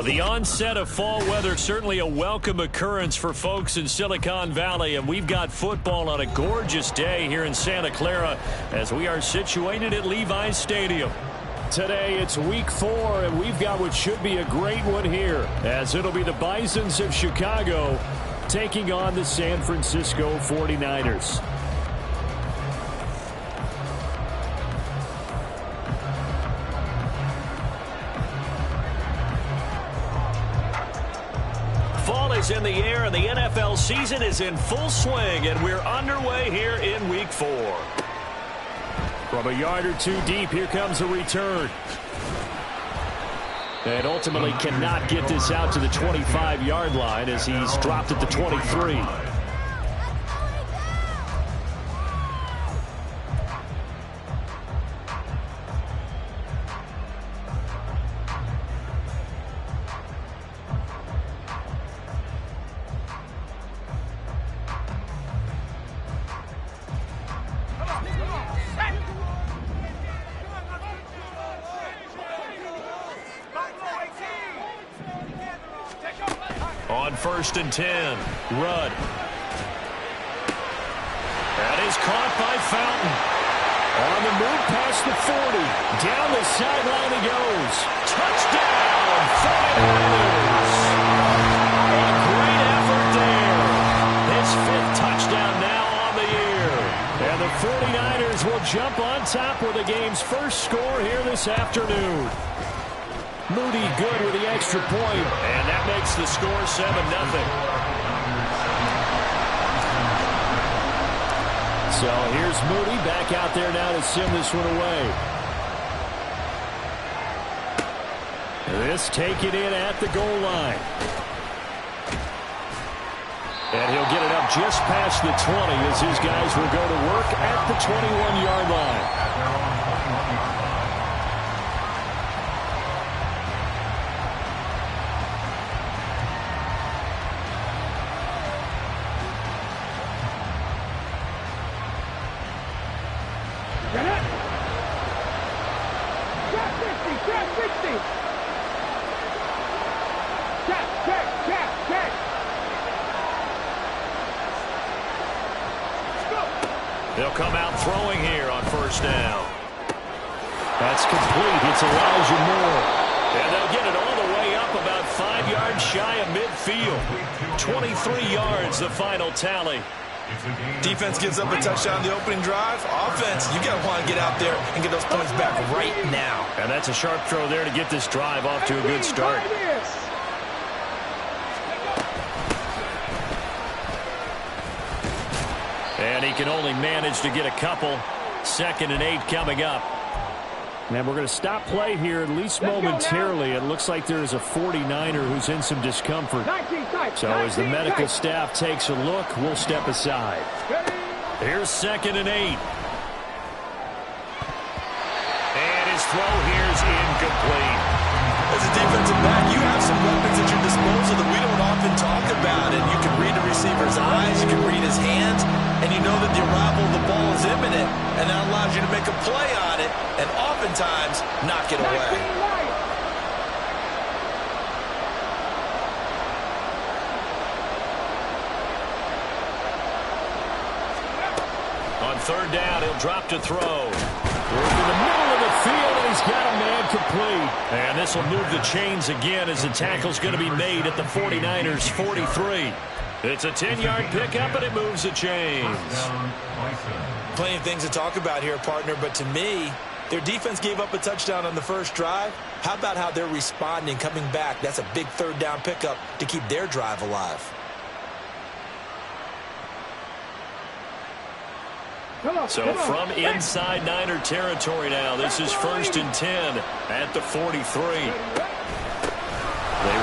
The onset of fall weather, certainly a welcome occurrence for folks in Silicon Valley, and we've got football on a gorgeous day here in Santa Clara as we are situated at Levi's Stadium. Today it's week 4, and we've got what should be a great one here, as it'll be the Bisons of Chicago taking on the San Francisco 49ers. Fall is in the air, and the NFL season is in full swing, and we're underway here in week 4. From a yard or two deep, here comes a return. And ultimately cannot get this out to the 25-yard line as he's dropped at the 23. On 1st and 10, Rudd. That is caught by Fountain. On the move past the 40. Down the sideline he goes. Touchdown, 49ers. A great effort there. His 5th touchdown now on the year. And the 49ers will jump on top with the game's first score here this afternoon. Moody good with the extra point, and that makes the score 7-0. So here's Moody back out there now to sim this one away. This taken in at the goal line. And he'll get it up just past the 20 as his guys will go to work at the 21-yard line. They'll come out throwing here on 1st down. That's complete. It's Elijah Moore. And they'll get it all the way up about 5 yards shy of midfield. 23 yards, the final tally. Defense gives up a touchdown on the opening drive. Offense, you got to want to get out there and get those points back right now. And that's a sharp throw there to get this drive off to a good start. And he can only manage to get a couple. 2nd and 8 coming up. And we're going to stop play here, at least momentarily. It looks like there is a 49er who's in some discomfort. So as the medical staff takes a look, we'll step aside. Here's 2nd and 8. And his throw here is incomplete. As a defensive back, you have some weapons at your disposal that we don't often talk about. And you can read the receiver's eyes, you can read his hands, and you know that the arrival of the ball is imminent. And that allows you to make a play on it and oftentimes knock it away. On 3rd down, he'll drop to throw. Work in the middle of the field, and he's got a man complete. And this will move the chains again as the tackle's going to be made at the 49ers' 43. It's a 10-yard pickup, and it moves the chains. Plenty of things to talk about here, partner, but to me, their defense gave up a touchdown on the first drive. How about how they're responding, coming back? That's a big 3rd down pickup to keep their drive alive. So from inside Niner territory now, this is 1st and 10 at the 43. They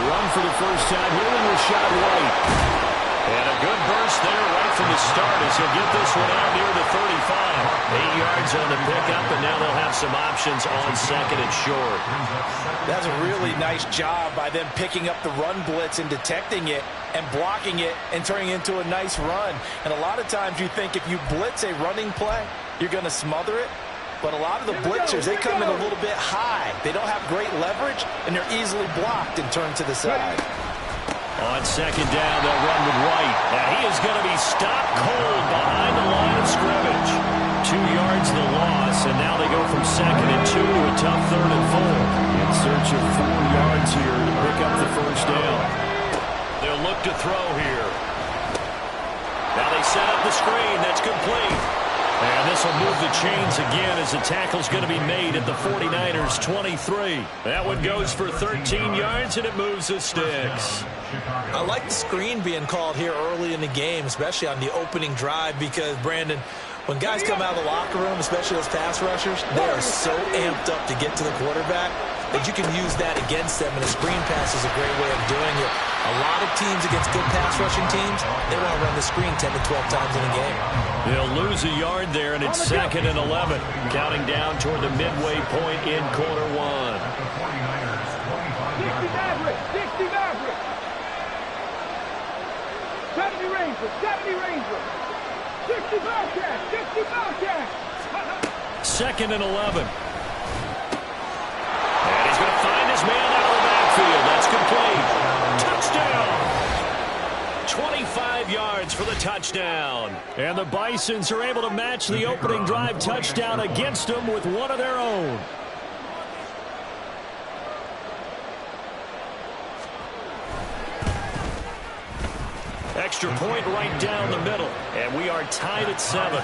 run for the first time here with Rashad White. And a good burst there right from the start as he'll get this one out near the 35. 8 yards on the pickup, and now they'll have some options on 2nd and short. That's a really nice job by them picking up the run blitz and detecting it and blocking it and turning it into a nice run. And a lot of times you think if you blitz a running play, you're going to smother it. But a lot of the blitzers, they come in a little bit high. They don't have great leverage, and they're easily blocked and turned to the side. On second down, they'll run with White. Now he is going to be stopped cold behind the line of scrimmage. 2 yards the loss, and now they go from 2nd and 2 to a tough 3rd and 4. In search of 4 yards here to pick up the first down. They'll look to throw here. Now they set up the screen. That's complete. And this will move the chains again as the tackle's going to be made at the 49ers' 23. That one goes for 13 yards, and it moves the sticks. I like the screen being called here early in the game, especially on the opening drive, because, Brandon, when guys come out of the locker room, especially those pass rushers, they are so amped up to get to the quarterback that you can use that against them, and a screen pass is a great way of doing it. A lot of teams against good pass rushing teams, they want to run the screen 10 to 12 times in a game. They'll lose a yard there, and it's 2nd and 11. Counting down toward the midway point in quarter 1. 60 Maverick, 60 Maverick. 70 Ranger, 70 Ranger. 60 Bobcat, 60 Bobcat. 2nd and 11. And he's going to find his man out of the backfield. That's complete. Touchdown. 25 yards for the touchdown. And the Bisons are able to match the opening drive touchdown against them with one of their own. Extra point right down the middle. And we are tied at 7.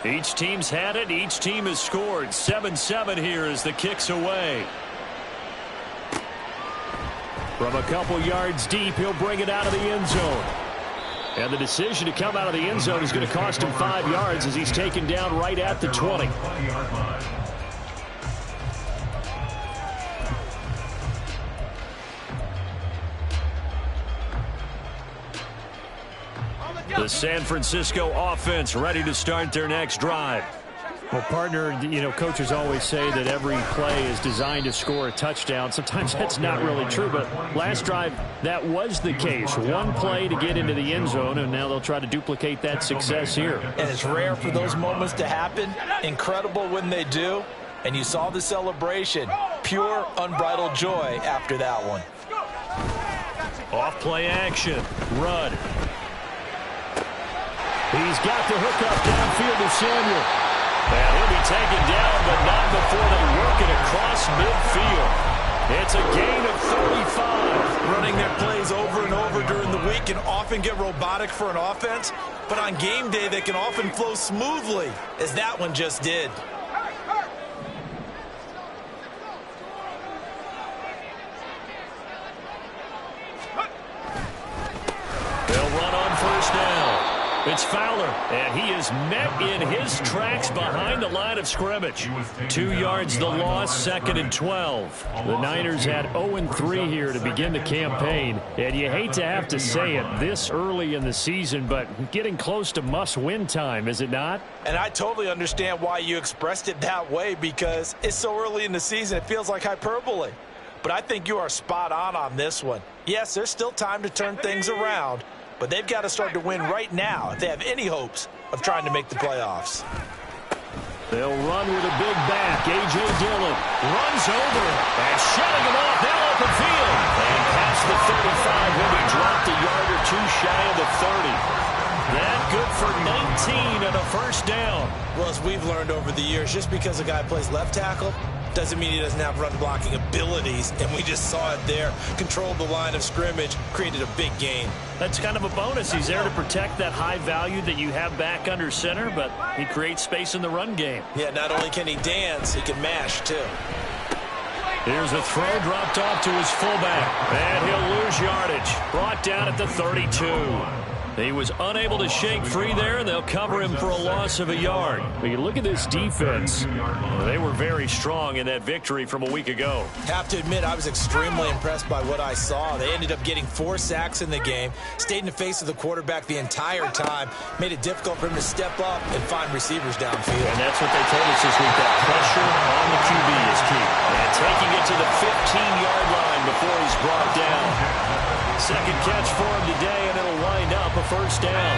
Each team's had it. Each team has scored. 7-7 here as the kick's away. From a couple yards deep, he'll bring it out of the end zone. And the decision to come out of the end zone is going to cost him 5 yards as he's taken down right at the 20. The San Francisco offense ready to start their next drive. Well, partner, coaches always say that every play is designed to score a touchdown. Sometimes that's not really true, but last drive, that was the case. One play to get into the end zone, and now they'll try to duplicate that success here. And it's rare for those moments to happen. Incredible when they do. And you saw the celebration. Pure, unbridled joy after that one. Off-play action. Rudd. He's got the hookup downfield to Samuel. And he'll be taken down, but not before they work it across midfield. It's a gain of 35. Running their plays over and over during the week can often get robotic for an offense, but on game day they can often flow smoothly, as that one just did. They'll run on first down. It's Fowler, and he is met in his tracks behind the line of scrimmage. 2 yards the loss, 2nd and 12. The Niners had 0-3 here to begin the campaign, and you hate to have to say it this early in the season, but getting close to must-win time, is it not? And I totally understand why you expressed it that way, because it's so early in the season it feels like hyperbole. But I think you are spot on this one. Yes, there's still time to turn things around, but they've got to start to win right now if they have any hopes of trying to make the playoffs. They'll run with a big back. A.J. Dillon runs over and shutting him off now open field. And past the 35 when he dropped a yard or two shy of the 30. That good for 19 and a first down. Well, as we've learned over the years, just because a guy plays left tackle doesn't mean he doesn't have run blocking abilities, and we just saw it there. Controlled the line of scrimmage, created a big gain. That's kind of a bonus. He's there to protect that high value that you have back under center, but he creates space in the run game. Yeah, not only can he dance, he can mash too. Here's a throw dropped off to his fullback, and he'll lose yardage. Brought down at the 32. He was unable to shake free there, and they'll cover him for a loss of a yard. But you look at this defense. They were very strong in that victory from a week ago. Have to admit, I was extremely impressed by what I saw. They ended up getting 4 sacks in the game, stayed in the face of the quarterback the entire time, made it difficult for him to step up and find receivers downfield. And that's what they told us this week, that pressure on the QB is key. And taking it to the 15-yard line before he's brought down. Second catch for him today, and it'll wind up a first down.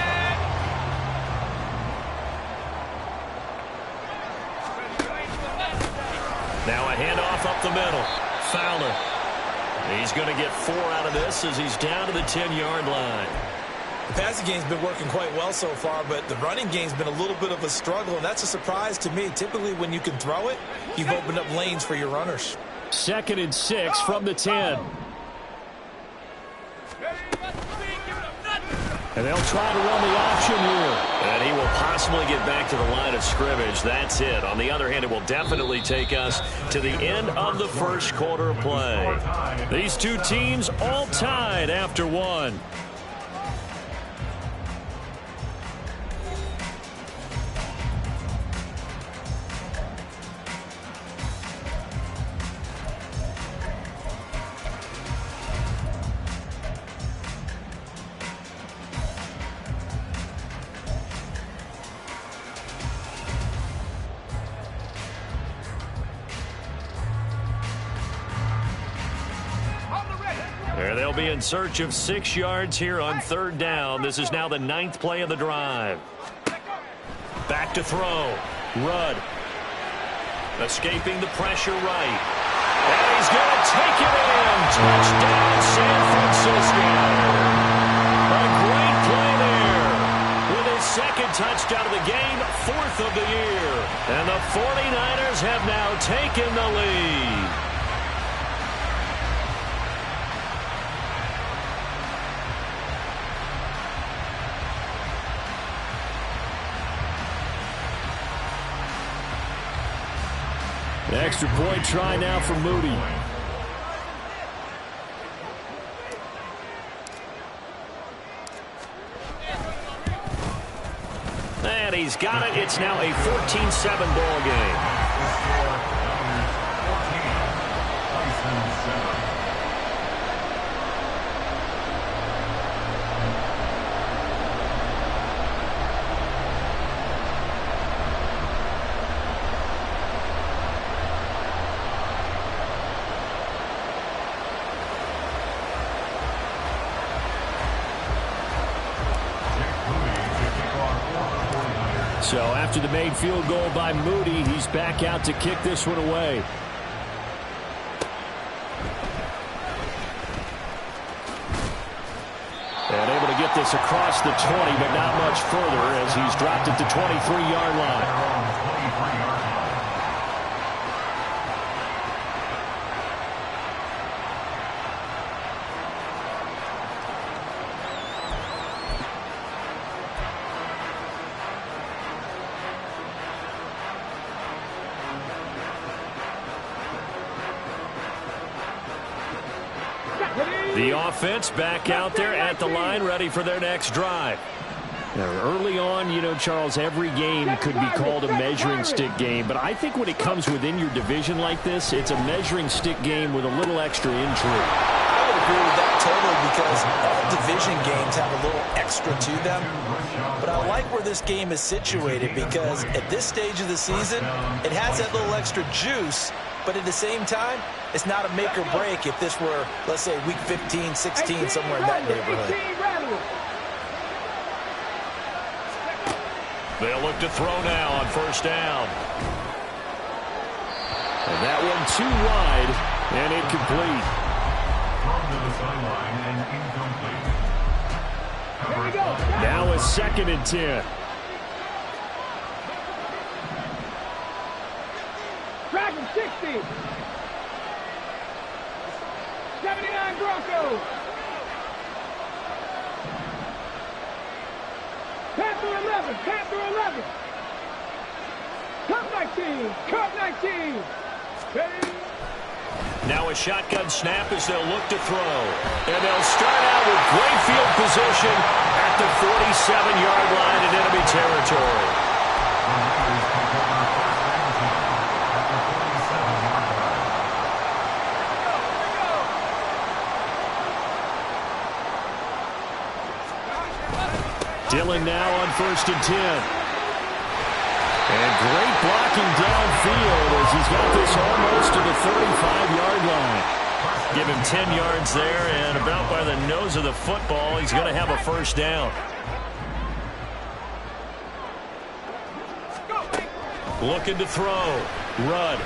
Now a handoff up the middle. Fowler. He's going to get 4 out of this as he's down to the 10-yard line. The passing game's been working quite well so far, but the running game's been a little bit of a struggle, and that's a surprise to me. Typically, when you can throw it, you've opened up lanes for your runners. 2nd and 6 from the 10. And they'll try to run the option here. And he will possibly get back to the line of scrimmage. That's it. On the other hand, it will definitely take us to the end of the first quarter of play. These two teams all tied after 1. They'll be in search of 6 yards here on 3rd down. This is now the 9th play of the drive. Back to throw. Rudd. Escaping the pressure right. And he's going to take it in. Touchdown, San Francisco. A great play there. With his 2nd touchdown of the game, 4th of the year. And the 49ers have now taken the lead. Extra point try now for Moody. And he's got it. It's now a 14-7 ball game. So after the made field goal by Moody, he's back out to kick this one away. And able to get this across the 20, but not much further as he's dropped at the 23-yard line. The offense back out there at the line, ready for their next drive. Now, early on, you know, Charles, every game could be called a measuring stick game, but I think when it comes within your division like this, it's a measuring stick game with a little extra intrigue. I would agree with that totally because all division games have a little extra to them. But I like where this game is situated because at this stage of the season, it has that little extra juice. But at the same time, it's not a make or break if this were, let's say, week 15, 16, somewhere in that neighborhood. They'll look to throw now on 1st down. And that one too wide and incomplete. Now a 2nd and 10. Dragon 60. 79 Broncos. Panther 11. Panther 11. Cup 19. Cup 19. Now a shotgun snap as they'll look to throw. And they'll start out with great field position at at the 47-yard line in enemy territory. Dillon now on 1st and 10. And great blocking downfield as he's got this almost to the 35-yard line. Give him 10 yards there, and about by the nose of the football, he's going to have a first down. Looking to throw. Rudd.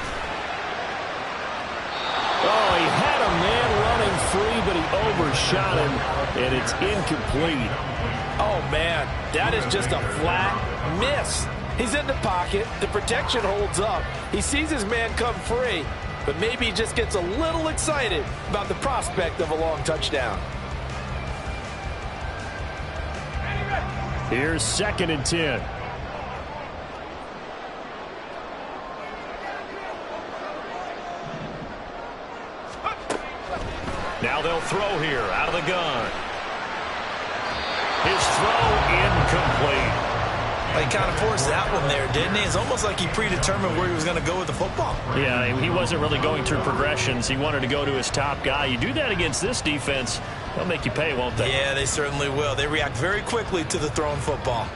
Oh, he had a man running free, but he overshot him, and it's incomplete. Oh, man, that is just a flat miss. He's in the pocket. The protection holds up. He sees his man come free, but maybe he just gets a little excited about the prospect of a long touchdown. Here's 2nd and 10. Now they'll throw here out of the gun. His throw incomplete. He kind of forced that one there, didn't he? It's almost like he predetermined where he was going to go with the football. Yeah, he wasn't really going through progressions. He wanted to go to his top guy. You do that against this defense, they'll make you pay, won't they? Yeah, they certainly will. They react very quickly to the thrown football.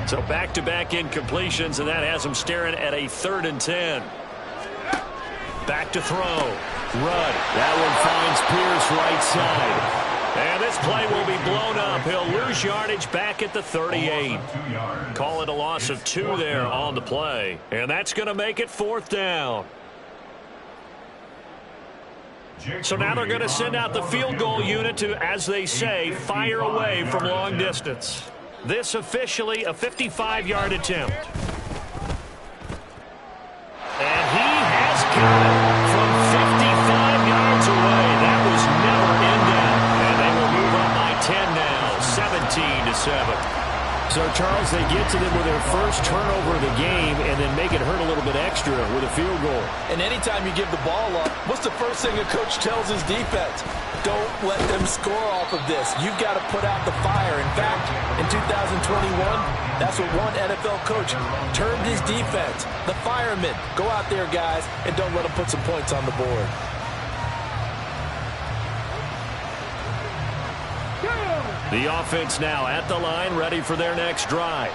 So back-to-back incompletions, and that has him staring at a 3rd and 10. Back to throw. Rudd. That one finds Pierce right side. And this play will be blown up. He'll lose yardage back at the 38. Call it a loss of 2 there on the play. And that's going to make it 4th down. So now they're going to send out the field goal unit to, as they say, fire away from long distance. This officially a 55-yard attempt. And he has got it from 55 yards away. That was never in doubt. And they will move up by 10 now, 17-7. So, Charles, they get to them with their first turnover of the game and then make it hurt a little bit extra with a field goal. And anytime you give the ball up, what's the first thing a coach tells his defense? Don't let them score off of this. You've got to put out the fire. In fact, in 2021, that's what one NFL coach termed his defense. The firemen. Go out there, guys, and don't let them put some points on the board. The offense now at the line, ready for their next drive.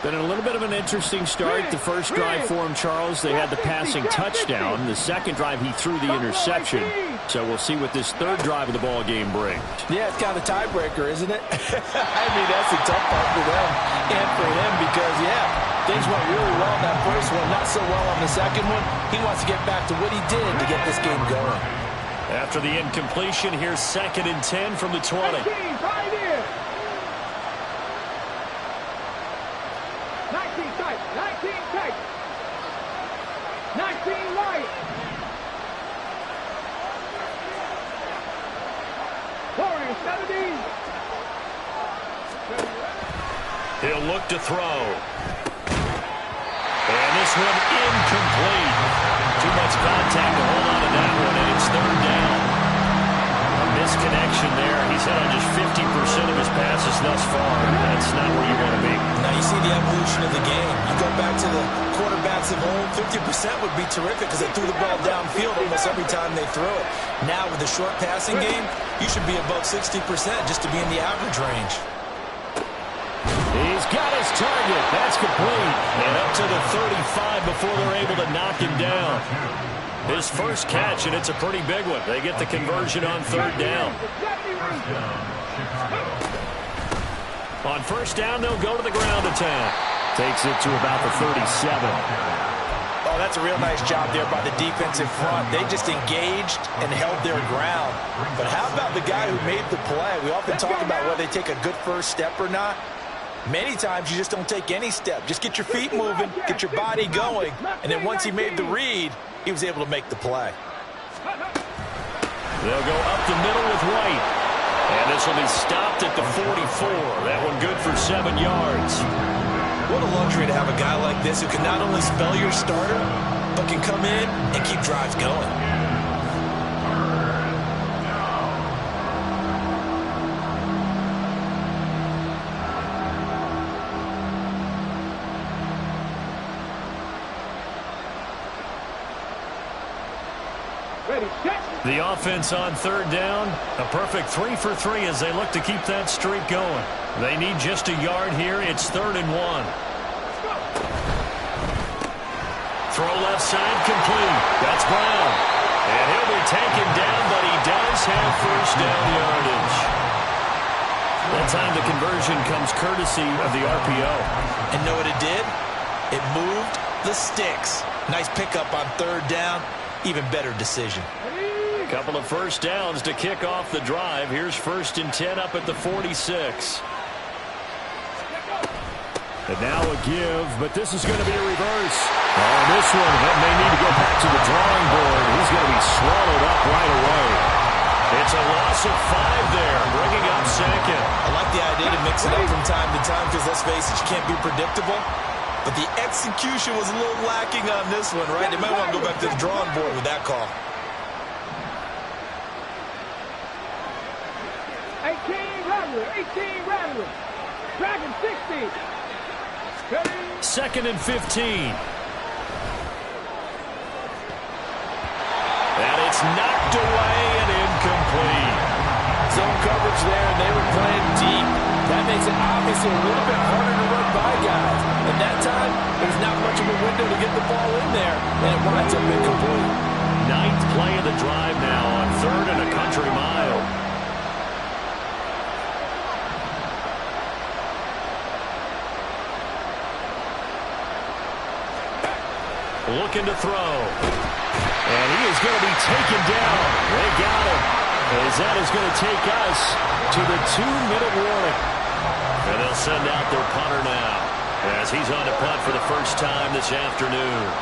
Been a little bit of an interesting start. The first drive for him, Charles, they had the passing touchdown. The second drive, he threw the interception. So we'll see what this third drive of the ball game brings. Yeah, it's kind of a tiebreaker, isn't it? I mean, that's a tough part for them and for him because, yeah, things went really well in that first one, not so well on the second one. He wants to get back to what he did to get this game going. After the incompletion, here's 2nd and 10 from the 20. 19 tight. 19 tight. 19 wide. 40, 70. He'll look to throw. And this one incomplete. Too much contact to hold on to that one, and it's 3rd down. A misconnection there. He's hit on just 50% of his passes thus far. That's not where you want to be. Now you see the evolution of the game. You go back to the quarterbacks of old, 50% would be terrific because they threw the ball downfield almost every time they throw it. Now with the short passing game, you should be above 60% just to be in the average range. He's got his target. That's complete. And up to the 35 before they're able to knock him down. His first catch, and it's a pretty big one. They get the conversion on 3rd down. On 1st down, they'll go to the ground attack. Takes it to about the 37. Oh, that's a real nice job there by the defensive front. They just engaged and held their ground. But how about the guy who made the play? We often talk about whether they take a good first step or not. Many times you just don't take any step. Just get your feet moving, get your body going, and then once he made the read, he was able to make the play. They'll go up the middle with White. And this will be stopped at the 44. That one good for 7 yards. What a luxury to have a guy like this who can not only spell your starter, but can come in and keep drives going. Ready, set. The offense on third down, a perfect 3 for 3 as they look to keep that streak going. They need just a yard here. It's 3rd and 1. Throw left side complete. That's Brown. And he'll be taken down, but he does have first down yardage. That time the conversion comes courtesy of the RPO. And know what it did? It moved the sticks. Nice pickup on third down. Even better decision. Couple of first downs to kick off the drive. Here's 1st and 10 up at the 46. And now a give, but this is going to be a reverse. Oh, this one may need to go back to the drawing board. He's going to be swallowed up right away. It's a loss of 5 there, bringing up 2nd. I like the idea to mix it up from time to time because, let's face it, you can't be predictable. But the execution was a little lacking on this one, right? They might want to go back to the drawing board with that call. 18 Rattler. Dragon 60. 2nd and 15. And it's knocked away and incomplete. Zone coverage there, and they were playing deep. That makes it obviously a little bit harder to run by guys. And that time, there's not much of a window to get the ball in there, and it winds up incomplete. 9th play of the drive now on 3rd and a country mile. Looking to throw. And he is going to be taken down. They got him. As that is going to take us to the 2-minute warning. And they'll send out their punter now as he's on to punt for the first time this afternoon.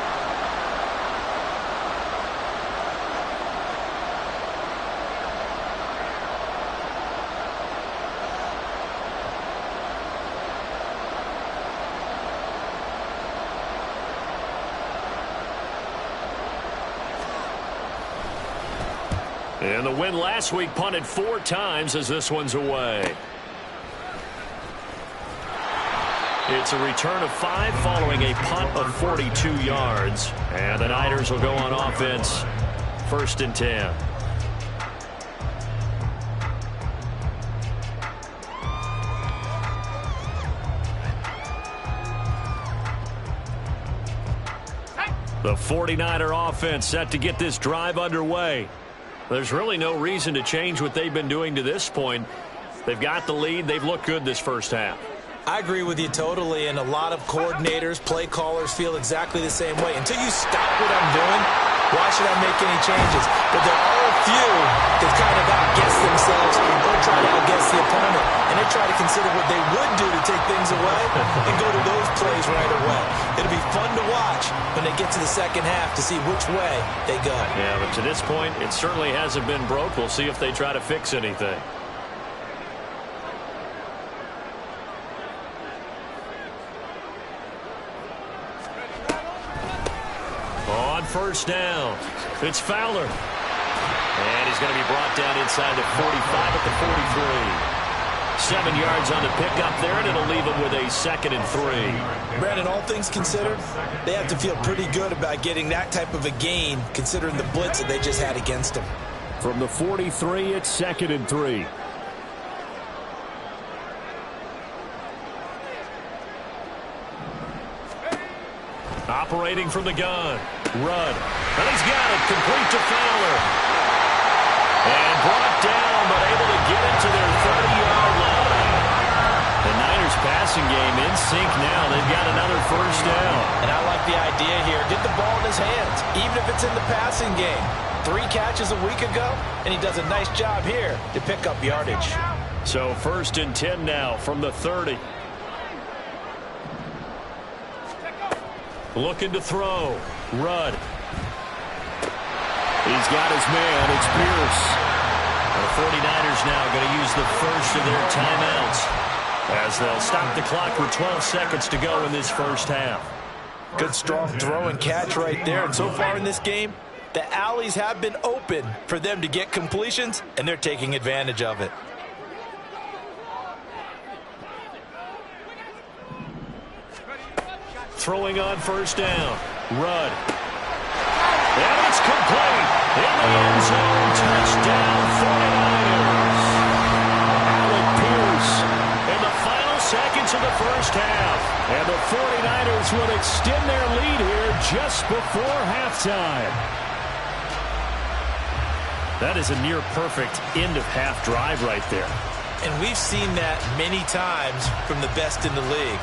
And the win last week punted 4 times as this one's away. It's a return of 5 following a punt of 42 yards. And the Niners will go on offense. 1st and 10. The 49er offense set to get this drive underway. There's really no reason to change what they've been doing to this point. They've got the lead. They've looked good this first half. I agree with you totally, and a lot of coordinators, play callers feel exactly the same way. Until you stop what I'm doing, why should I make any changes? But there are a few that kind of outguess themselves or try to outguess the opponent, and they try to consider what they would do to take things away and go to those plays right away. It'll be fun to watch when they get to the second half to see which way they go. Yeah, but to this point, it certainly hasn't been broke. We'll see if they try to fix anything. On first down, it's Fowler. And he's going to be brought down inside the 45 at the 43. 7 yards on the pickup there, and it'll leave him with a 2nd and 3. Brandon, all things considered, they have to feel pretty good about getting that type of a gain, considering the blitz that they just had against them. From the 43, it's 2nd and 3. Operating from the gun. Rudd. And he's got it. Complete to Fowler. And brought down, but able to get it to their 30-yard line. The Niners passing game in sync now. They've got another first down. And I like the idea here. Get the ball in his hands, even if it's in the passing game. 3 catches a week ago, and he does a nice job here to pick up yardage. So 1st and 10 now from the 30. Looking to throw. Rudd. He's got his man. It's Pierce. The 49ers now going to use the first of their timeouts as they'll stop the clock with 12 seconds to go in this first half. Good strong throw and catch right there. And so far in this game, the alleys have been open for them to get completions, and they're taking advantage of it. Throwing on first down. Rudd. And it's complete. In the end zone, touchdown 49ers. Alec Pierce in the final seconds of the first half. And the 49ers will extend their lead here just before halftime. That is a near-perfect end-of-half drive right there. And we've seen that many times from the best in the league.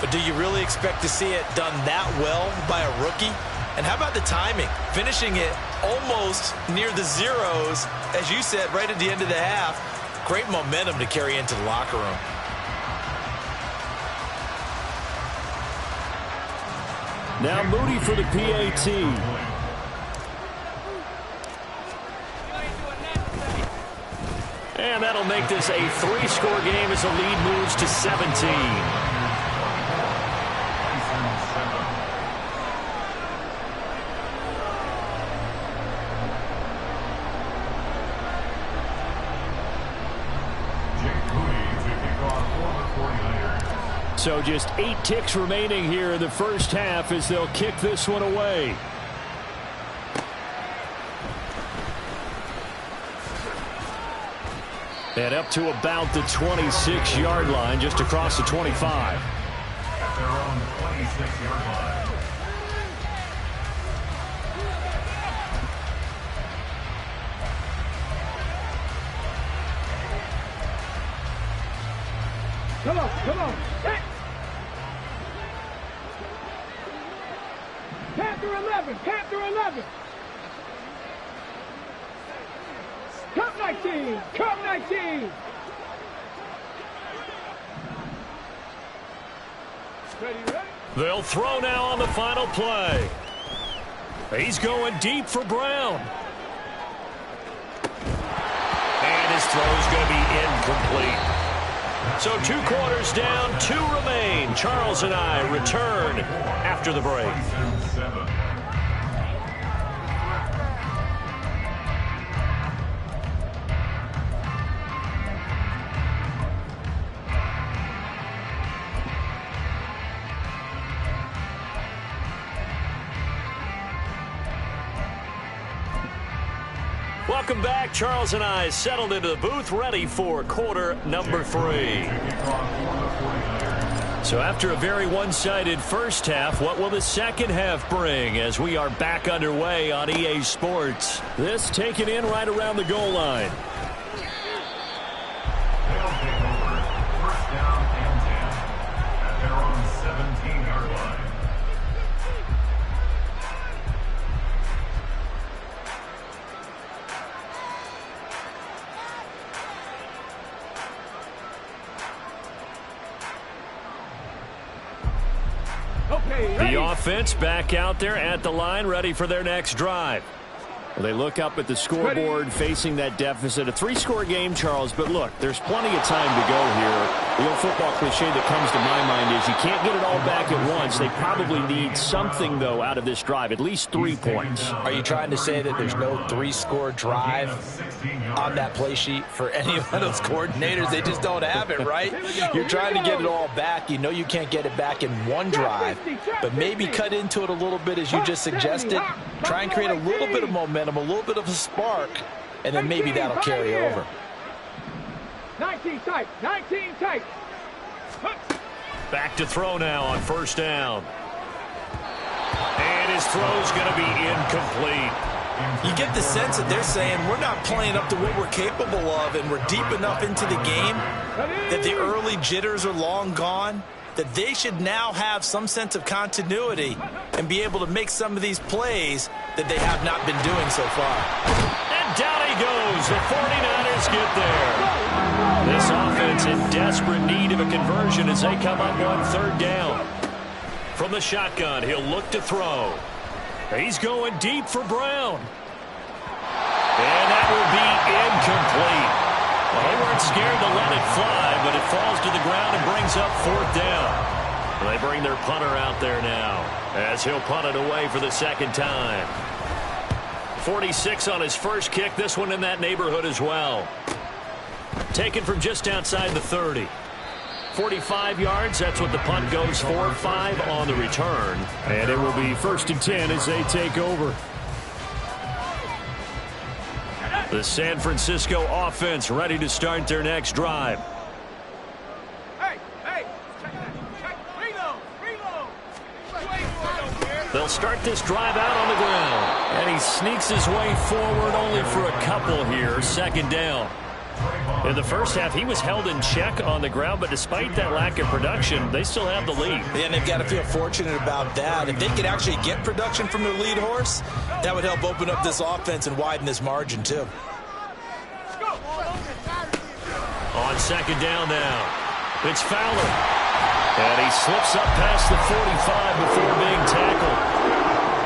But do you really expect to see it done that well by a rookie? And how about the timing? Finishing it almost near the zeros, as you said, right at the end of the half. Great momentum to carry into the locker room. Now Moody for the PAT. And that'll make this a 3-score game as the lead moves to 17. So just 8 ticks remaining here in the first half as they'll kick this one away. And up to about the 26-yard line, just across the 25. At their own 26-yard line. Come on, come on. Hey. Panther 11, Panther 11. Cup 19, Cup 19. Ready, ready? They'll throw now on the final play. He's going deep for Brown. And his throw's going to be incomplete. So 2 quarters down, 2 remain. Charles and I return after the break. Welcome back. Charles and I settled into the booth, ready for quarter number 3. So after a very one-sided first half, what will the second half bring as we are back underway on EA Sports? This taken in right around the goal line. They'll take over. First down and 10 at their own 17-yard line. The offense back out there at the line, ready for their next drive. Well, they look up at the scoreboard facing that deficit. A 3-score game, Charles, but look, there's plenty of time to go here. The old football cliche that comes to my mind is you can't get it all back at once. They probably need something, though, out of this drive, at least 3 points. Are you trying to say that there's no 3-score drive on that play sheet for any of those coordinators? They just don't have it, right? You're trying to get it all back. You know you can't get it back in one drive, but maybe cut into it a little bit as you just suggested. Try and create a little bit of momentum, a little bit of a spark, and then maybe that'll carry over. 19 tight, 19 tight. Back to throw now on first down. And his throw's going to be incomplete. You get the sense that they're saying we're not playing up to what we're capable of, and we're deep enough into the game that the early jitters are long gone, that they should now have some sense of continuity and be able to make some of these plays that they have not been doing so far. And down he goes. The 49ers get there. This offense in desperate need of a conversion as they come up on third down. From the shotgun, he'll look to throw. He's going deep for Brown. And that will be incomplete. Well, they weren't scared to let it fly, but it falls to the ground and brings up fourth down. They bring their punter out there now as he'll punt it away for the second time. 46 on his first kick. This one in that neighborhood as well. Taken from just outside the 30. 45 yards, that's what the punt goes for. 5 on the return. And it will be 1st and 10 as they take over. The San Francisco offense ready to start their next drive. They'll start this drive out on the ground. And he sneaks his way forward only for a couple here. Second down. In the first half, he was held in check on the ground, but despite that lack of production, they still have the lead. And they've got to feel fortunate about that. If they could actually get production from their lead horse, that would help open up this offense and widen this margin, too. On second down now, it's Fowler. And he slips up past the 45 before being tackled.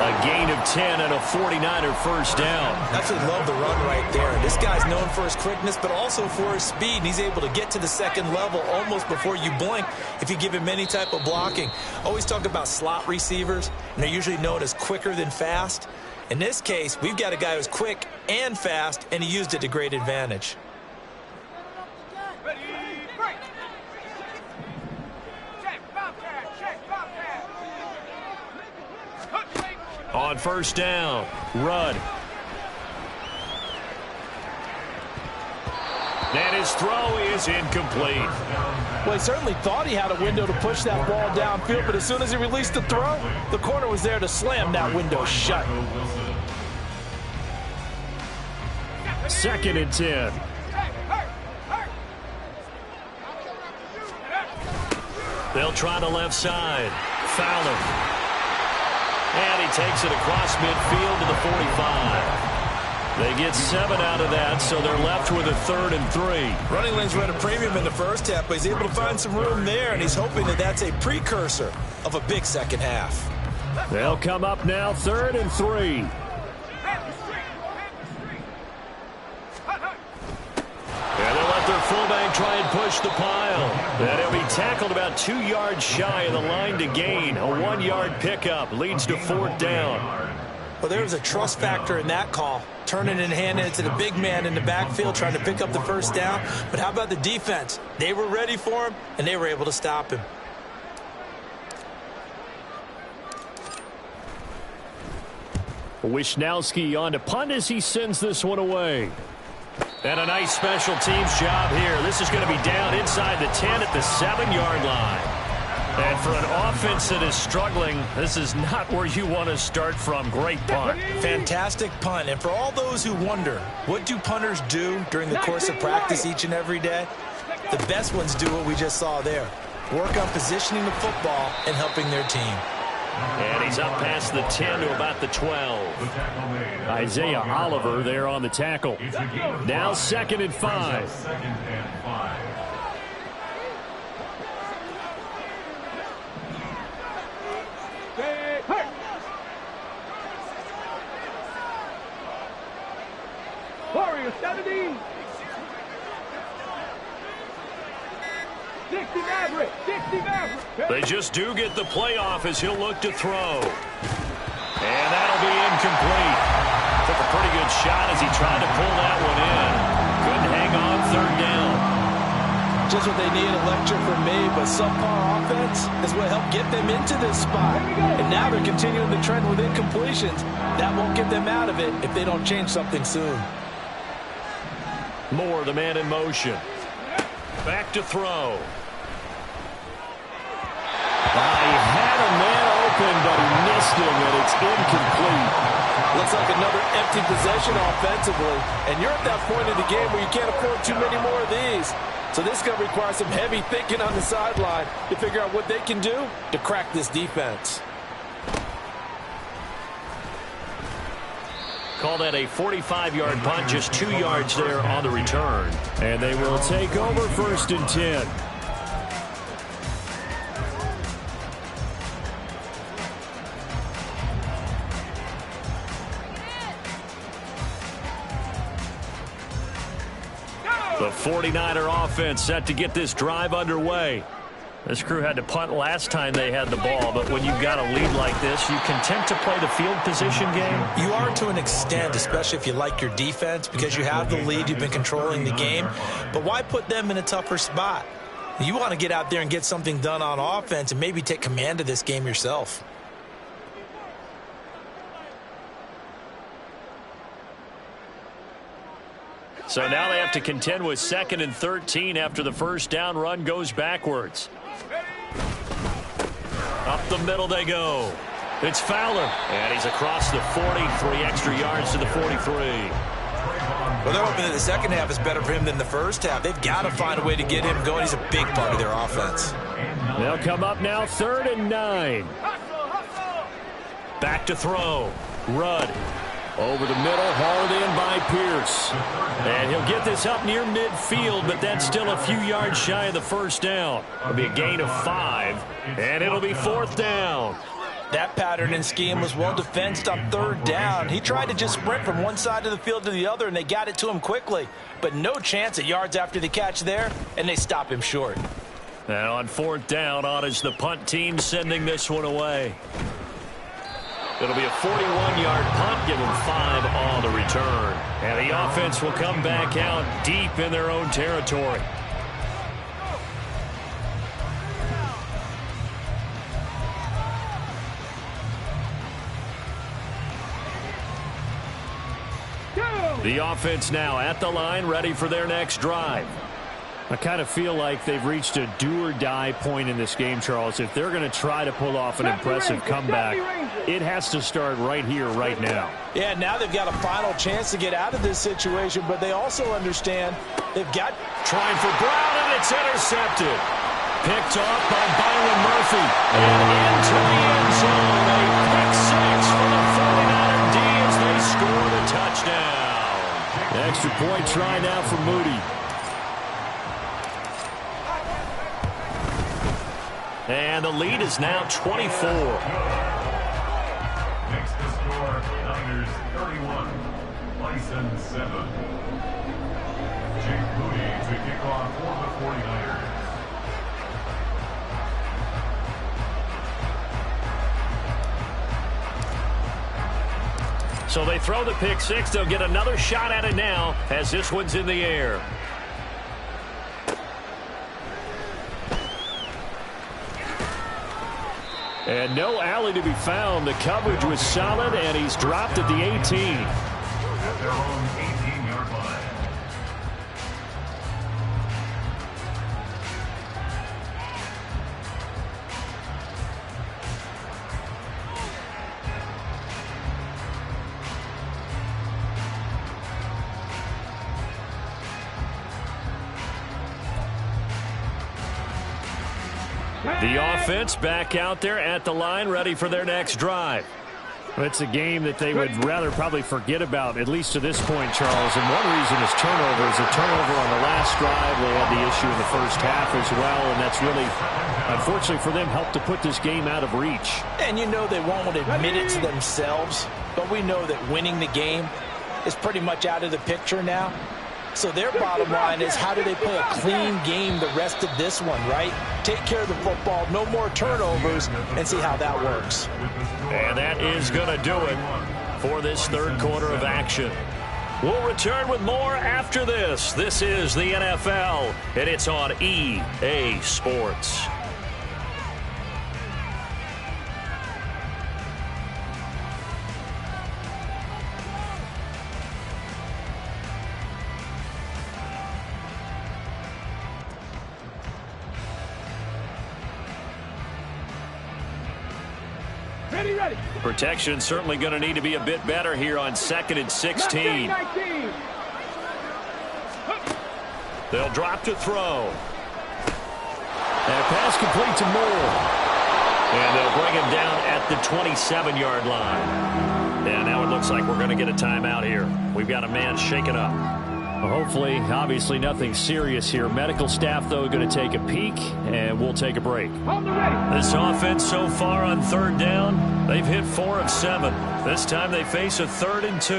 A gain of 10 and a 49er first down. Absolutely love the run right there. This guy's known for his quickness, but also for his speed. And he's able to get to the second level almost before you blink if you give him any type of blocking. Always talk about slot receivers, and they're usually known as quicker than fast. In this case, we've got a guy who's quick and fast, and he used it to great advantage. On first down, Rudd. And his throw is incomplete. Well, he certainly thought he had a window to push that ball downfield, but as soon as he released the throw, the corner was there to slam that window shut. Second and 10. They'll try the left side. Fowler. And he takes it across midfield to the 45. They get 7 out of that, so they're left with a 3rd and 3. Running lanes were at a premium in the first half, but he's able to find some room there, and he's hoping that that's a precursor of a big second half. They'll come up now, 3rd and 3. And they'll let their fullback try and push the pile. And he'll be tackled about 2 yards shy of the line to gain. A 1-yard pickup leads to 4th down. Well, there was a trust factor in that call. Turning and handing it to the big man in the backfield, trying to pick up the first down. But how about the defense? They were ready for him, and they were able to stop him. Wisnowski on to punt as he sends this one away. And a nice special teams job here. This is going to be down inside the 10 at the 7-yard line. And for an offense that is struggling, this is not where you want to start from. Great punt. Fantastic punt. And for all those who wonder, what do punters do during the course of practice each and every day? The best ones do what we just saw there. Work on positioning the football and helping their team. And he's up past the 10 to about the 12. Isaiah Oliver there on the tackle. Now 2nd and 5. Warriors 70. 60 Maverick. 60 Maverick. They just do get the playoff as he'll look to throw. And that'll be incomplete. Took a pretty good shot as he tried to pull that one in. Couldn't hang on 3rd down. Just what they need, a lecture from me, but subpar offense is what helped get them into this spot. And now they're continuing the trend with incompletions. That won't get them out of it if they don't change something soon. Moore, the man in motion. Back to throw. He had a man open, but he missed him, and it's incomplete. Looks like another empty possession offensively. And you're at that point in the game where you can't afford too many more of these. So this is going to require some heavy thinking on the sideline to figure out what they can do to crack this defense. Call that a 45-yard punt, just 2 yards there on the return. And they will take over 1st and 10. The 49er offense set to get this drive underway. This crew had to punt last time they had the ball, but when you've got a lead like this, you content to play the field position game? You are to an extent, especially if you like your defense, because you have the lead, you've been controlling the game. But why put them in a tougher spot? You want to get out there and get something done on offense and maybe take command of this game yourself. So now they have to contend with 2nd and 13 after the first down run goes backwards. Up the middle they go. It's Fowler. And he's across the 40, 3 extra yards to the 43. Well, they're hoping that the second half is better for him than the first half. They've got to find a way to get him going. He's a big part of their offense. They'll come up now 3rd and 9. Back to throw. Rudd. Over the middle, hauled in by Pierce. And he'll get this up near midfield, but that's still a few yards shy of the first down. It'll be a gain of 5, and it'll be 4th down. That pattern and scheme was well defensed on 3rd down. He tried to just sprint from one side of the field to the other, and they got it to him quickly. But no chance at yards after the catch there, and they stop him short. And on 4th down, on is the punt team sending this one away. It'll be a 41-yard punt, give them 5 on the return. And the offense will come back out deep in their own territory. The offense now at the line, ready for their next drive. I kind of feel like they've reached a do-or-die point in this game, Charles. If they're going to try to pull off an impressive comeback, it has to start right here, right now. Yeah, now they've got a final chance to get out of this situation, but they also understand they've got... Trying for Brown, and it's intercepted. Picked off by Byron Murphy. And into the end zone. A pick 6 for the 49er D as they score the touchdown. Extra point try now for Moody. And the lead is now 24. Next to score, Niners 31, Bison 7. Jake Moody to kick off for the 49ers. So they throw the pick 6. They'll get another shot at it now as this one's in the air. And no alley to be found. The coverage was solid, and he's dropped at the 18. At their own 18-yard line. The offense back out there at the line, ready for their next drive. It's a game that they would rather probably forget about, at least to this point, Charles. And one reason is turnovers. A turnover on the last drive. They had the issue in the first half as well, and that's really, unfortunately for them, helped to put this game out of reach. And you know they won't admit it to themselves, but we know that winning the game is pretty much out of the picture now. So their bottom line is, how do they play a clean game the rest of this one, right? Take care of the football, no more turnovers, and see how that works. And that is going to do it for this third quarter of action. We'll return with more after this. This is the NFL, and it's on EA Sports. Ready. Protection certainly going to need to be a bit better here on 2nd and 16. They'll drop to throw. And pass complete to Moore. And they'll bring him down at the 27-yard line. And now it looks like we're going to get a timeout here. We've got a man shaken up. Well, hopefully, obviously nothing serious here. Medical staff, though, going to take a peek, and we'll take a break. This offense so far on 3rd down, they've hit 4 of 7. This time they face a 3rd and 2.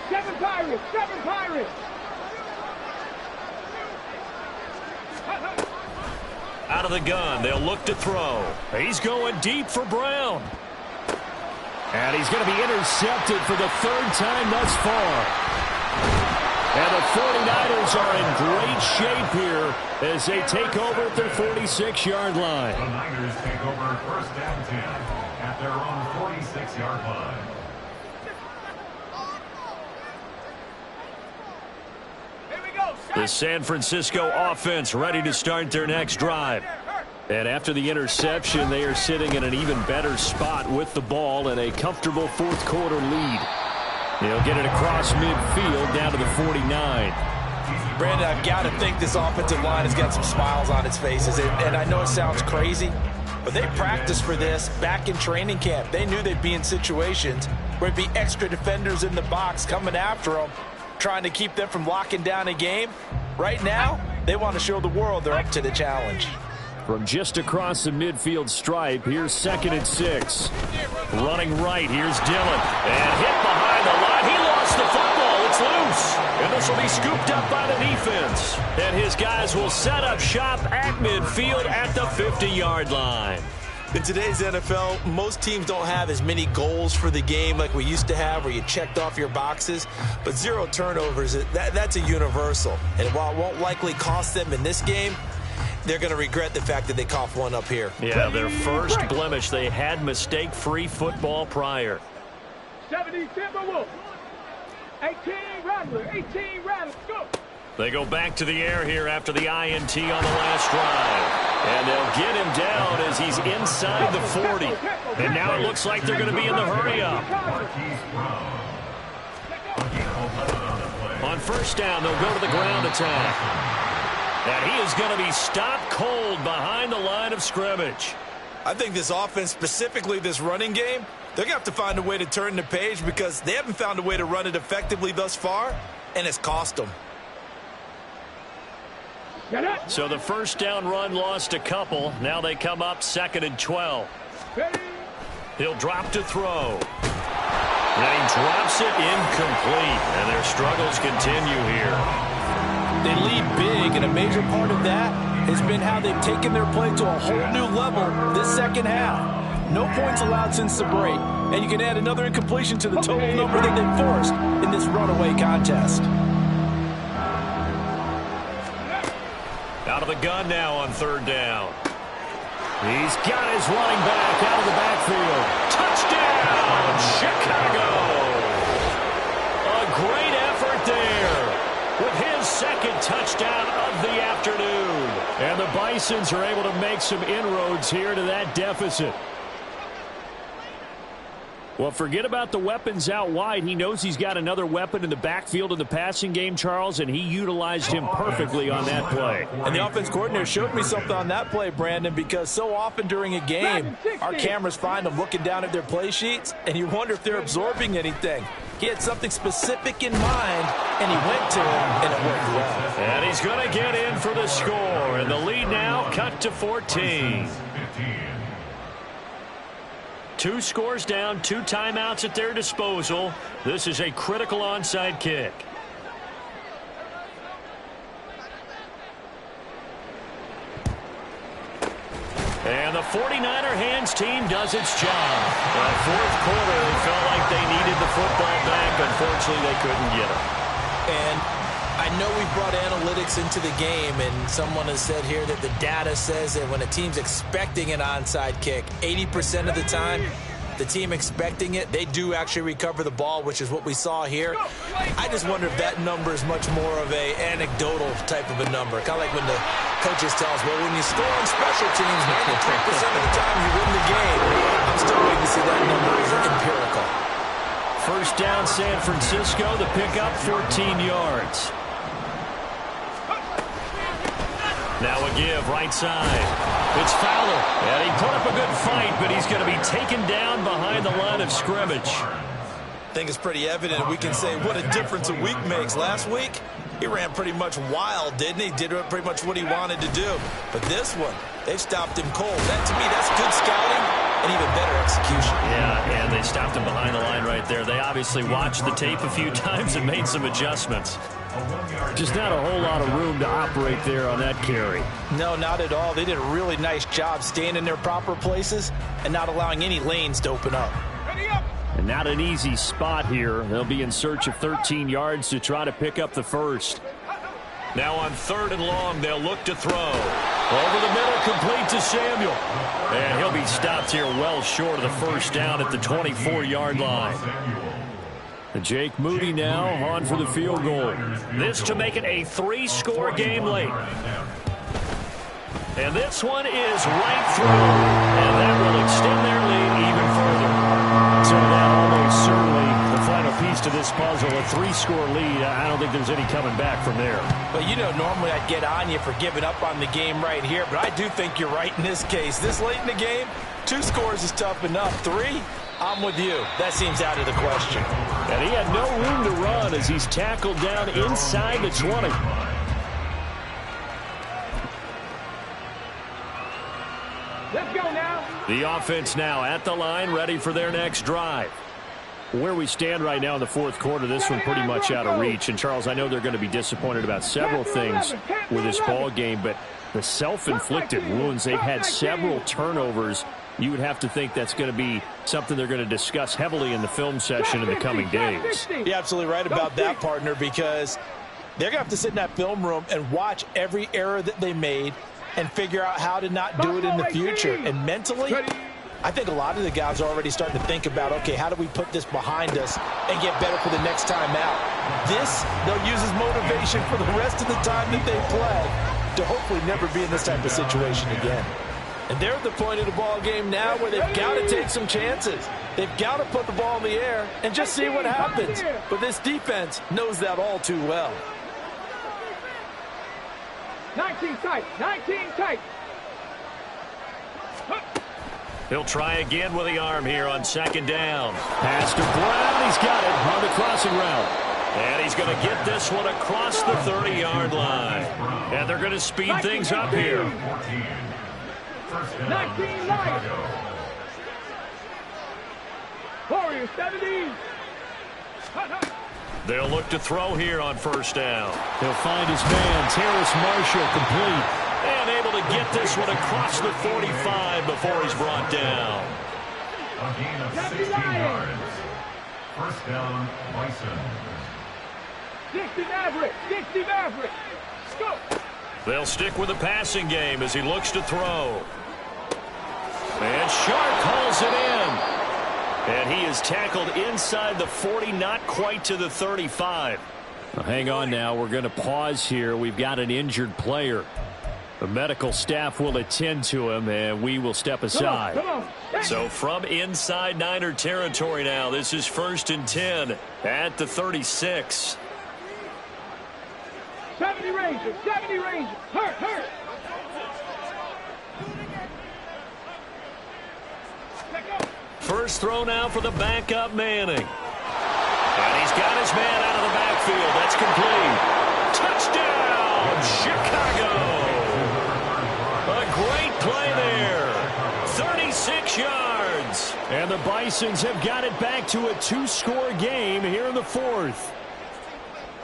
7 Pirates! Out of the gun, they'll look to throw. He's going deep for Brown. And he's going to be intercepted for the 3rd time thus far. And the 49ers are in great shape here as they take over at their 46-yard line. The Niners take over 1st and 10 at their own 46-yard line. The San Francisco offense ready to start their next drive. And after the interception, they are sitting in an even better spot with the ball and a comfortable fourth quarter lead. They'll get it across midfield down to the 49. Brandon, I've got to think this offensive line has got some smiles on its faces. And I know it sounds crazy, but they practiced for this back in training camp. They knew they'd be in situations where there'd be extra defenders in the box coming after them, trying to keep them from locking down a game. Right now, they want to show the world they're up to the challenge. From just across the midfield stripe, here's 2nd and 6. Running right, here's Dillon. And hit behind the line. He lost the football. It's loose. And this will be scooped up by the defense. And his guys will set up shop at midfield at the 50-yard line. In today's NFL, most teams don't have as many goals for the game like we used to have where you checked off your boxes. But 0 turnovers, that's a universal. And while it won't likely cost them in this game, they're going to regret the fact that they coughed one up here. Yeah, their first blemish. They had mistake-free football prior. 70 Timberwolves. 18 Rattler. 18 Rattler. Go. They go back to the air here after the INT on the last drive. And they'll get him down as he's inside the 40. And now it looks like they're going to be in the hurry-up. On first down, they'll go to the ground attack. And he is going to be stopped cold behind the line of scrimmage. I think this offense, specifically this running game, they're going to have to find a way to turn the page because they haven't found a way to run it effectively thus far, and it's cost them. So the first down run lost a couple. Now they come up 2nd and 12. He'll drop to throw. And he drops it incomplete. And their struggles continue here. They lead big, and a major part of that has been how they've taken their play to a whole new level this second half. No points allowed since the break, and you can add another incompletion to the total number that they've forced in this runaway contest. Out of the gun now on 3rd down. He's got his running back out of the backfield. Touchdown, Chicago! A great effort there with his 2nd touchdown of the afternoon. And the Bisons are able to make some inroads here to that deficit. Well, forget about the weapons out wide. He knows he's got another weapon in the backfield in the passing game, Charles, and he utilized him perfectly on that play. And the offense coordinator showed me something on that play, Brandon, because so often during a game, our cameras find them looking down at their play sheets, and you wonder if they're absorbing anything. He had something specific in mind, and he went to him, and it worked well. And he's going to get in for the score, and the lead now cut to 14. 2 scores down, 2 timeouts at their disposal. This is a critical onside kick. And the 49er hands team does its job. The 4th quarter, they felt like they needed the football back. Unfortunately, they couldn't get it. And I know we've brought analytics into the game, and someone has said here that the data says that when a team's expecting an onside kick, 80% of the time, the team expecting it, they do actually recover the ball, which is what we saw here. I just wonder if that number is much more of a anecdotal type of a number. Kind of like when the coaches tell us, well, when you score on special teams, 93% of the time you win the game. I'm still waiting to see that number is empirical. First down, San Francisco. The pickup, 14 yards. Now a give, right side. It's Fowler. And he put up a good fight, but he's going to be taken down behind the line of scrimmage. I think it's pretty evident. We can say what a difference a week makes. Last week, he ran pretty much wild, didn't he? Did pretty much what he wanted to do. But this one, they've stopped him cold. That, to me, that's good scouting and even better execution. Yeah, and they stopped him behind the line right there. They obviously watched the tape a few times and made some adjustments. Just not a whole lot of room to operate there on that carry. No, not at all. They did a really nice job staying in their proper places and not allowing any lanes to open up. And not an easy spot here. They'll be in search of 13 yards to try to pick up the first. Now on 3rd and long, they'll look to throw. Over the middle, complete to Samuel. And he'll be stopped here well short of the first down at the 24-yard line. Jake Moody now on for the field goal. This to make it a 3-score game late. And this one is right through. And that will extend their lead even further. So that almost certainly the final piece to this puzzle, a 3-score lead. I don't think there's any coming back from there. But, you know, normally I'd get on you for giving up on the game right here. But I do think you're right in this case. This late in the game, 2 scores is tough enough. 3, I'm with you. That seems out of the question. And he had no room to run as he's tackled down inside the 20. Let's go now. The offense now at the line, ready for their next drive. Where we stand right now in the fourth quarter, this one pretty much out of reach. And, Charles, I know they're going to be disappointed about several things with this ball game, but the self-inflicted wounds, they've had several turnovers. You would have to think that's going to be something they're going to discuss heavily in the film session in the coming days. You're absolutely right about that, partner, because they're going to have to sit in that film room and watch every error that they made and figure out how to not do it in the future. And mentally, I think a lot of the guys are already starting to think about, okay, how do we put this behind us and get better for the next time out? This, they'll use as motivation for the rest of the time that they play to hopefully never be in this type of situation again. And they're at the point of the ball game now where they've got to take some chances. They've got to put the ball in the air and just see what happens. But this defense knows that all too well. 19 tight. 19 tight. He'll try again with the arm here on second down. Pass to Brown. He's got it on the crossing route. And he's going to get this one across the 30-yard line. And they're going to speed things up here. 19 light. Warriors 70. They'll look to throw here on first down. He'll find his man, Terrace Marshall, complete. And able to get this one across the 45 before he's brought down. A gain of 16 yards. First down, Bison. 60 Maverick. 60 Maverick. Go. They'll stick with the passing game as he looks to throw. And Sharp hauls it in. And he is tackled inside the 40, not quite to the 35. Well, hang on now. We're going to pause here. We've got an injured player. The medical staff will attend to him, and we will step aside. Come on. So from inside Niner territory now, this is 1st and 10 at the 36. 70 Rangers. 70 Rangers. Hurt. First throw now for the backup Manning. And he's got his man out of the backfield. That's complete. Touchdown, Chicago. A great play there. 36 yards. And the Bisons have got it back to a 2-score game here in the fourth.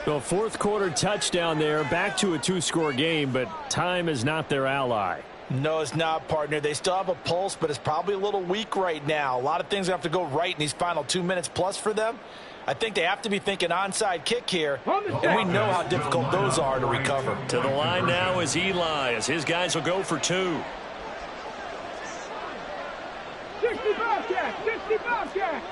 The fourth quarter touchdown there, back to a 2-score game, but time is not their ally. No, it's not, partner. They still have a pulse, but it's probably a little weak right now. A lot of things have to go right in these final 2 minutes plus for them. I think they have to be thinking onside kick here, and we know how difficult those are to recover. To the line now is Eli, as his guys will go for 2. 60 Bobcat. 60 Bobcat.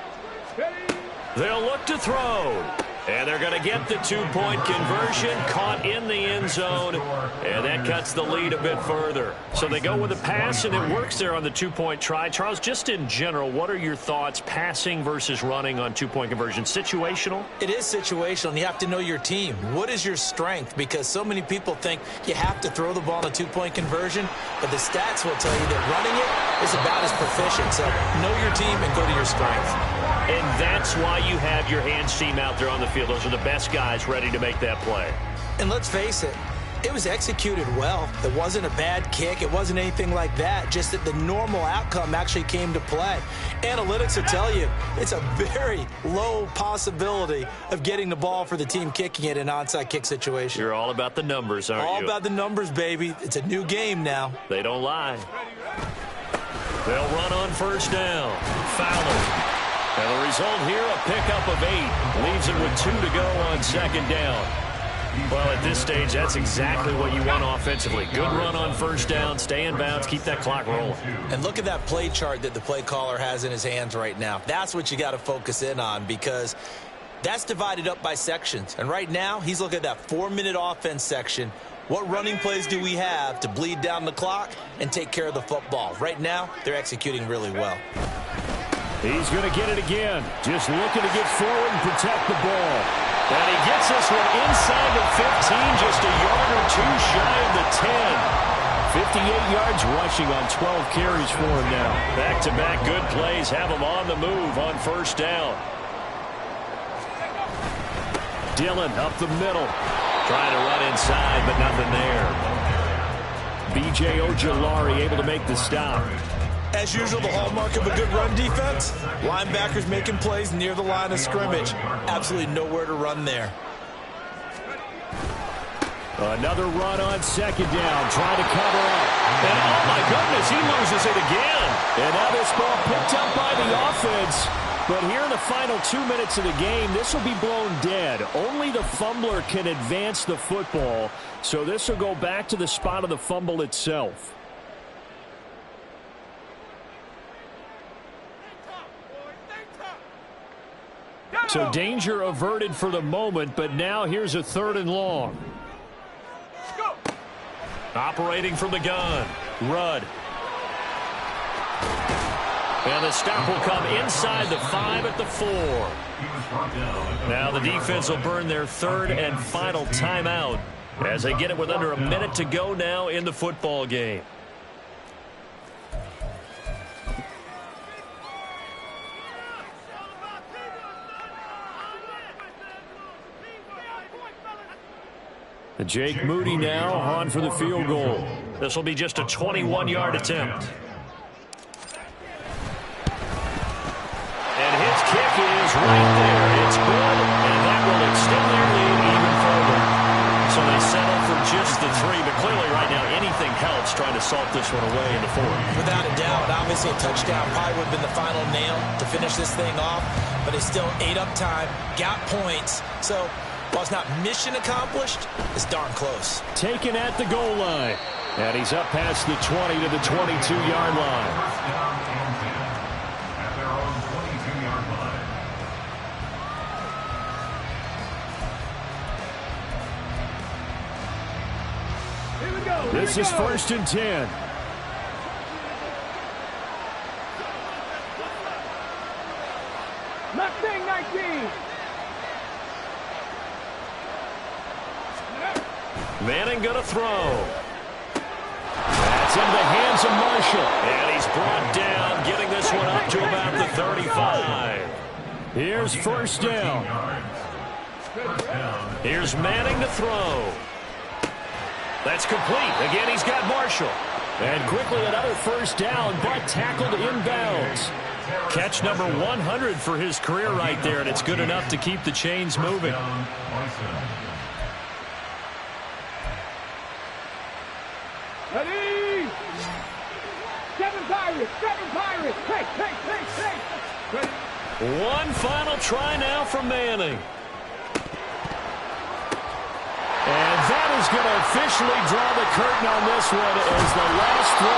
They'll look to throw. And they're going to get the 2-point conversion, caught in the end zone, and that cuts the lead a bit further. So they go with a pass, and it works there on the 2-point try. Charles, just in general, what are your thoughts, passing versus running on 2-point conversion? Situational? It is situational, and you have to know your team. What is your strength? Because so many people think you have to throw the ball in a 2-point conversion, but the stats will tell you that running it is about as proficient. So know your team and go to your strength. And that's why you have your hands team out there on the field. Those are the best guys ready to make that play. And let's face it, it was executed well. It wasn't a bad kick. It wasn't anything like that. Just that the normal outcome actually came to play. Analytics will tell you it's a very low possibility of getting the ball for the team kicking it in an onside kick situation. You're all about the numbers, aren't you? All about the numbers, baby. It's a new game now. They don't lie. They'll run on first down. Fowler. And the result here, a pickup of 8. Leaves it with 2 to go on second down. Well, at this stage, that's exactly what you want offensively. Good run on first down, stay in bounds, keep that clock rolling. And look at that play chart that the play caller has in his hands right now. That's what you got to focus in on, because That's divided up by sections. And right now, he's looking at that 4-minute offense section. What running plays do we have to bleed down the clock and take care of the football? Right now, they're executing really well. He's going to get it again. Just looking to get forward and protect the ball. And he gets this one inside the 15, just a yard or two shy of the 10. 58 yards rushing on 12 carries for him now. Back-to-back good plays have him on the move on first down. Dillon up the middle. Trying to run inside, but nothing there. B.J. Ojulari able to make the stop. As usual, the hallmark of a good run defense, linebackers making plays near the line of scrimmage. Absolutely nowhere to run there. Another run on second down, trying to cover up. And oh my goodness, he loses it again. And now this ball picked up by the offense. But here in the final 2 minutes of the game, this will be blown dead. Only the fumbler can advance the football. So this will go back to the spot of the fumble itself. So danger averted for the moment, but now here's a 3rd and long. Operating from the gun, Rudd. And the stop will come inside the 5 at the 4. Now the defense will burn their 3rd and final timeout as they get it with under a minute to go now in the football game. Jake Moody now on for the field goal. This will be just a 21-yard attempt. And his kick is right there. It's good, and that will extend their lead even further. So they settle for just the 3, but clearly right now anything helps trying to salt this one away in the 4th. Without a doubt, obviously a touchdown probably would have been the final nail to finish this thing off, but it's still ate up time, got points. So while it's not mission accomplished, it's darn close. Taken at the goal line. And he's up past the 20 to the 22-yard line. First down and 10 at their own 22-yard line. Here we go. This is 1st and 10. Mustang 19. Manning going to throw. That's into the hands of Marshall. And he's brought down, getting this one up to about the 35. Here's first down. Here's Manning to throw. That's complete. Again, he's got Marshall. And quickly another first down, but tackled inbounds. Catch number 100 for his career right there, and it's good enough to keep the chains moving. Ready? 7 Pirates, 7 Pirates. Hey. Ready? One final try now from Manning. And that is going to officially draw the curtain on this one as the last throw